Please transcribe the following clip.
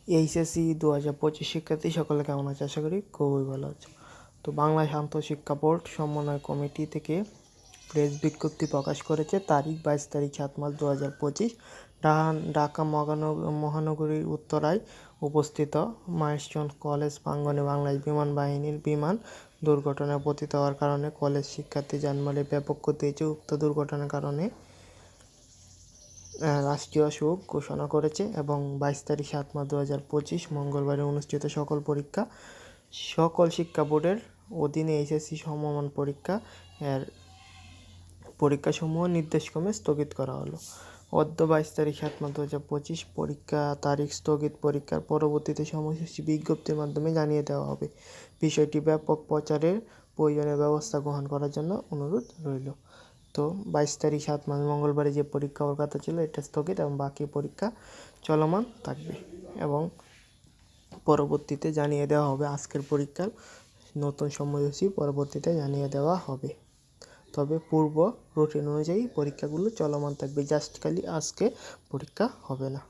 HSC 2025 শিক্ষার্থী সকলে কেমন আছে? আশা করি খুবই ভালো আছে। তো বাংলা শান্ত শিক্ষা বোর্ড সমন্বয় কমিটি থেকে প্রেস বিজ্ঞপ্তি প্রকাশ করেছে। তারিখ 22 তারিখ 7 মার্চ 2025। ঢাকা মহানগরীর উত্তরায় উপস্থিত মাইলস্টোন কলেজ প্রাঙ্গণে বাংলাদেশ বিমান বাহিনীর বিমান দুর্ঘটনায় পতিত হওয়ার কারণে কলেজ শিক্ষার্থী জানমালে ব্যাপক ক্ষতি হয়েছে। উক্ত দুর্ঘটনার কারণে রাষ্ট্রীয় শোক ঘোষণা করেছে এবং 22 তারিখ 7 মার্চ 2025 মঙ্গলবারে অনুষ্ঠিত সকল শিক্ষা বোর্ডের অধীনে এইচএসসি সমমান পরীক্ষাসমূহ নির্দেশক্রমে স্থগিত করা হলো। অদ্য 22 তারিখ 7 মার্চ 2025 পরীক্ষা তারিখ স্থগিত। পরীক্ষার পরবর্তীতে সময়সূচি বিজ্ঞপ্তির মাধ্যমে জানিয়ে দেওয়া হবে। বিষয়টি ব্যাপক প্রচারের প্রয়োজনীয় ব্যবস্থা গ্রহণ করার জন্য অনুরোধ রইল। তো 22 তারিখ 7 মার্চ মঙ্গলবারে যে পরীক্ষা হওয়ার কথা ছিল এটা স্থগিত এবং বাকি পরীক্ষা চলমান থাকবে এবং পরবর্তীতে জানিয়ে দেওয়া হবে। আজকের পরীক্ষার নতুন সময়সূচি পরবর্তীতে জানিয়ে দেওয়া হবে। তবে পূর্ব রুটিন অনুযায়ী পরীক্ষাগুলো চলমান থাকবে, জাস্ট খালি আজকে পরীক্ষা হবে না।